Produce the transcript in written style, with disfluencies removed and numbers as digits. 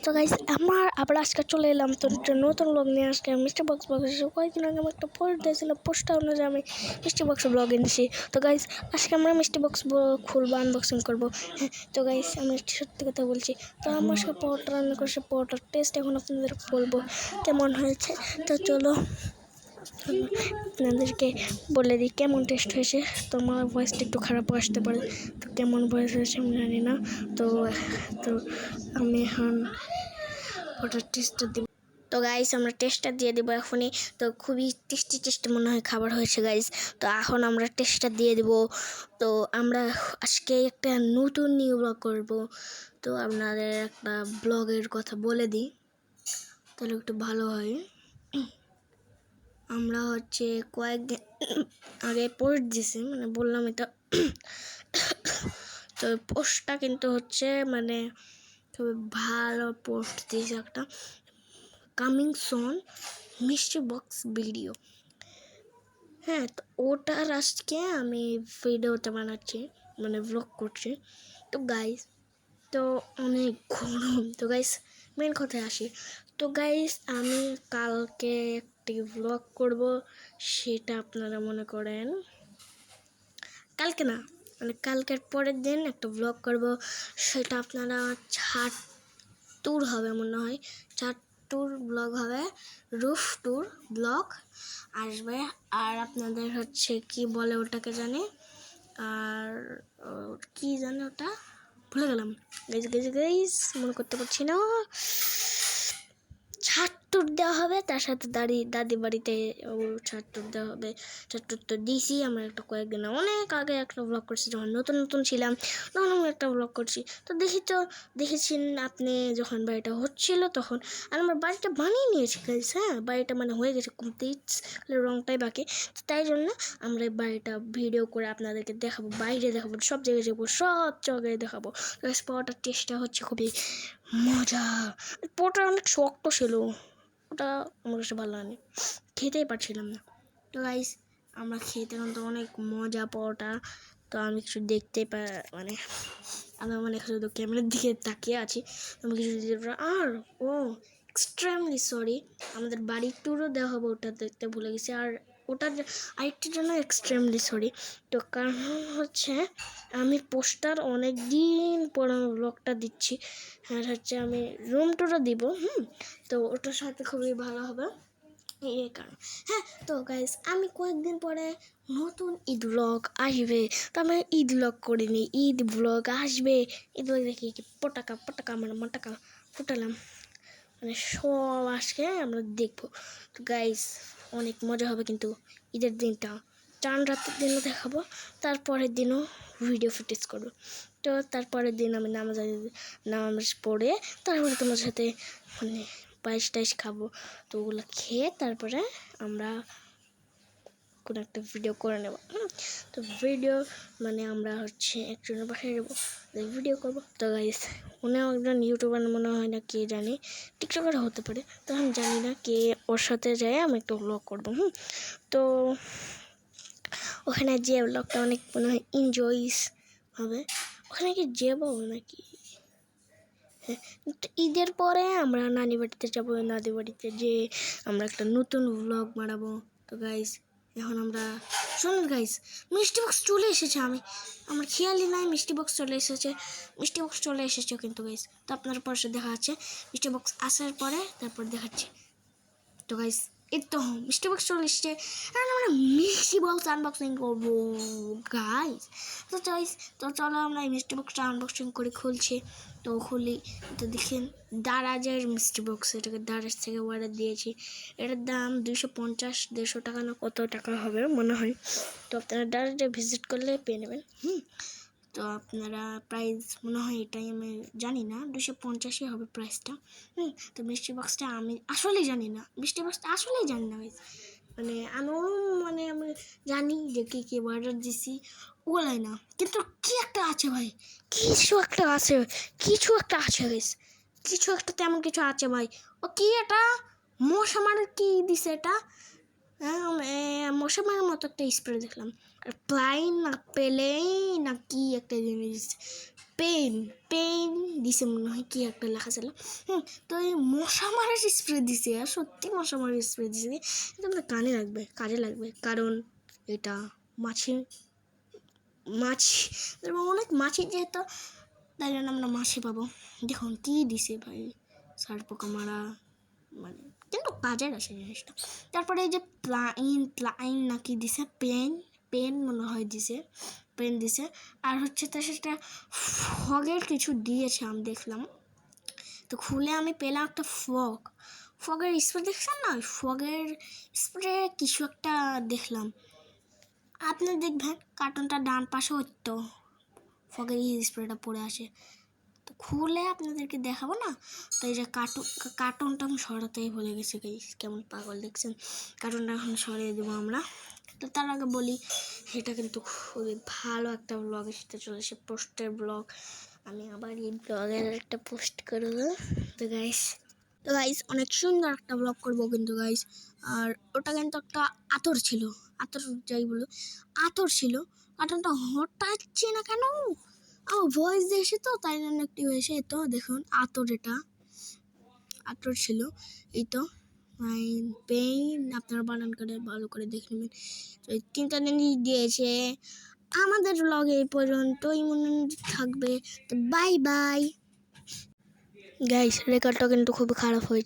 তো গাইস আমার আবার আজকে চলে এলাম তো নতুন ব্লগ নিয়ে। আজকে মিস্টার বক্স ব্লগ এসেছে। কয়েকদিন আগে আমি একটা পোস্ট দিয়েছিলাম, পোস্টটা অনুযায়ী আমি মিস্টার বক্স ব্লগ এনেছি। তো গাইস আজকে আমরা মিস্টার বক্স খুলবো, আনবক্সিং করবো। হ্যাঁ তো গাইস আমি সত্যি কথা বলছি, তো আমার সাথে পাওয়ারটা রান্না করছে, পাওয়ারটার টেস্ট এখন আপনাদের বলবো কেমন হয়েছে। তো চলো আপনাদেরকে বলে দিই কেমন টেস্ট হয়েছে। তো আমার ভয়েসটা একটু খারাপ আসতে পারে, তো কেমন ভয়েস হয়েছে আমি জানি না। তো তো আমি এখন ওটার টেস্টটা দিব। তো গাইস আমরা টেস্টটা দিয়ে দেবো এখনই। তো খুবই টেস্টি মনে হয় খাবার হয়েছে গাইস। তো এখন আমরা টেস্টটা দিয়ে দেব। তো আমরা আজকে একটা নতুন নিউ ব্লগ করব। তো আপনাদের একটা ব্লগের কথা বলে দিই, তাহলে একটু ভালো হয়। আমরা হচ্ছে কয়েকদিন আগে পোস্ট দিছি, মানে বললাম এটা। তো পোস্টটা কিন্তু হচ্ছে মানে খুবই ভালো পোস্ট দিয়েছে একটা, coming soon mister box video. হ্যাঁ তো ওটার আজকে আমি ভিডিওটা বানাচ্ছি, মানে ব্লগ করছি। তো গাইস তো অনেক গরম। তো গাইস মেন কথায় আসি। তো গাইস আমি কালকে একটি ব্লগ করব, সেটা আপনারা মনে করেন কালকে না, মানে কালকের পরের দিন একটা ব্লগ করব, সেটা আপনারা ছাদ ট্যুর হবে মনে হয়, ছাদ ট্যুর ব্লগ হবে, রুফ ট্যুর ব্লগ আসবে। আর আপনাদের হচ্ছে কি বলে ওটাকে জানি, আর কি জানে ওটা ভুলে গেলাম গাইস মনে করতে পারছি না। ছাদ ট্যুর দেওয়া হবে, তার সাথে দাদি বাড়িতে ছাদ ট্যুর দেওয়া হবে। ছাদ ট্যুর তো দিয়েছি আমরা একটা কয়েকদিন অনেক আগে একটা ব্লগ করছি, যখন নতুন ছিলাম তখন আমি একটা ব্লগ করছি। তো দেখেছেন আপনি যখন বাড়িটা হচ্ছিল তখন। আর আমার বাড়িটা বানিয়ে নিয়েছি গাইস। হ্যাঁ বাড়িটা মানে হয়ে গেছে কমপ্লিট, রংটাই বাকি। তো তাই জন্য আমরা এই বাড়িটা ভিডিও করে আপনাদেরকে দেখাবো, বাইরে দেখাবো, সব জায়গায় যাবো, সব জায়গায় দেখাবো। পাওয়াটার টেস্টটা হচ্ছে খুবই মজা। পোটা অনেক শক্ত ছিল, ওটা আমার কাছে ভালো হয়নি, খেতেই পারছিলাম না। তো গাইস আমরা খেতে কিন্তু অনেক মজা পাওয়াটা। তো আমি কিছু দেখতেই মানে আমি মানে শুধু ক্যামেরার দিকে তাকিয়ে আছি, আমি কিছু আর ও এক্সট্রিমলি সরি, আমাদের বাড়ির ট্যুরও দেওয়া হবে, ওটা দেখতে ভুলে গেছি। আর ওটার আরেকটির জন্য এক্সট্রিমলি সরি। তো কারণ হচ্ছে আমি পোস্টার অনেক দিন পর আমি ব্লগটা দিচ্ছি, আর হচ্ছে আমি রুম টুরও দিব। তো ওটার সাথে খুবই ভালো হবে এই কারণ। হ্যাঁ তো গাইস আমি কয়েকদিন পরে নতুন ঈদ ব্লগ আসবে, তো আমি ঈদ ব্লগ করিনি, ঈদ ব্লগ আসবে। ঈদ ব্লগ দেখি কি পটাকা মানে মটাকা ফুটালাম, মানে সব আজকে আমরা দেখবো। তো গাইস অনেক মজা হবে কিন্তু ঈদের দিনটা, চান রাতের দিনও দেখাবো, তারপরের দিনও ভিডিও ফুটেজ করবো। তো তারপরের দিন আমি নামাজ পড়ে তারপরে তোমার সাথে মানে পায়েস টাইস খাবো। তো ওগুলো খেয়ে তারপরে আমরা কোনো একটা ভিডিও করে নেব। তো ভিডিও মানে আমরা হচ্ছে একজনের বাসায় যাবো, ভিডিও করবো। তো গাইস উনিও একজন ইউটিউবার মনে হয় না, কে জানি টিকটকার হতে পারে, তো আমি জানি না কে, ওর সাথে যাই আমি একটু ব্লগ করবো। তো ওখানে যে ব্লগটা অনেক মনে হয় এনজয়স হবে, ওখানে কি যাবো নাকি। হ্যাঁ তো ঈদের পরে আমরা নানি বাড়িতে যাবো, নানি বাড়িতে যে আমরা একটা নতুন ব্লগ বানাবো। তো গাইস এখন আমরা শুনুন গাইস, মিষ্টি বক্স চলে এসেছে, আমার খেয়ালই নাই মিষ্টি বক্স চলে এসেছে কিন্তু গাইস। তো আপনার পরে দেখা যাচ্ছে মিষ্টি বক্স আসার পরে তারপর দেখাচ্ছি। তো গাইস এই তো মিষ্টি বক্স চলে এসছে, এখন আমরা মিষ্টি বক্স আনবক্সিং করবো গাইস। তো গাইস তো চলো আমরা এই মিষ্টি বক্সটা আনবক্সিং করে খুলছি। তো খুলি, তো দেখেন দারাজের মিষ্টি বক্স, এটাকে দারাজ থেকে অর্ডার দিয়েছি। এটার দাম 250-150 টাকা না কত টাকা হবে মনে হয়। তো আপনারা দারাজে ভিজিট করলে পেয়ে নেবেন। তো আপনারা প্রাইস মনে হয় এটাই, আমি জানি না, 250-ই হবে প্রাইসটা। তো মিষ্টি বক্সটা আমি আসলেই জানি না, মানে আমি জানি যে কী অর্ডার দিছি ওগুলাই না, কিন্তু কি একটা আছে ভাই, কিছু একটা আছে গাইস, কিছু একটা তেমন কিছু আছে ভাই। ও কি এটা মশা মারার কি দিছে এটা, মশা মারার মতো একটা স্প্রে দেখলাম, আর প্লাইন না পেলেই না কি একটা জিনিস, পেন পেন দিছে মনে হয়, কি একটা লেখা ছিল। তো এই মশা মারার স্প্রে দিছে, আর সত্যি মশা মারার স্প্রে দিছে। এটা আমাদের কাজে লাগবে, কারণ এটা মাছি অনেক মাছি যেহেতু, তাই জন্য আমরা মাছি পাবো। দেখুন কি দিছে ভাই, সার পোকা মারা, মানে কিন্তু কাজের আছে জিনিসটা। তারপরে এই যে প্লাইন নাকি দিছে, পেন মনে হয় দিছে, পেন দিছে। আর হচ্ছে তো সেটা ফগের কিছু দিয়েছে আমি দেখলাম। তো খুলে আমি পেলাম একটা ফগের স্প্রে, দেখছেন না? ফগের স্প্রে কিছু একটা দেখলাম। আপনি দেখবেন কার্টুনটা ডান পাশে হতো, ফগের স্প্রেটা পড়ে আসে। তো খুলে আপনাদেরকে দেখাবো না। তো এই যে কার্টুনটা আমি সরাতেই ভুলে গেছি গাইস, কেমন পাগল দেখছেন। কার্টুনটা এখন সরিয়ে দেবো আমরা। তো তার আগে বলি, এটা কিন্তু খুবই ভালো একটা ব্লগ এসে চলেছে, পোস্টের ব্লগ। আমি আবার এই ব্লগের একটা পোস্ট করবো। তো গাইস অনেক সুন্দর একটা ব্লগ করবো কিন্তু গাইস। আর ওটা কিন্তু একটা আতর ছিল, যাই বলো আতর ছিল। কার্টুনটা হটাচ্ছে না কেন? আমার ভয়েস দিয়েছে তো, তাই জন্য একটু হয়েছে। তো দেখুন আতর ছিল। এই তো পেইন, আপনারা বানান করে ভালো করে দেখে নেবেন। তো এই 3টা জিনিস দিয়েছে। আমাদের ব্লগে এই পর্যন্তই মনে থাকবে। তো বাই বাই গাইস, রেকর্ডটা কিন্তু খুব খারাপ হয়েছে।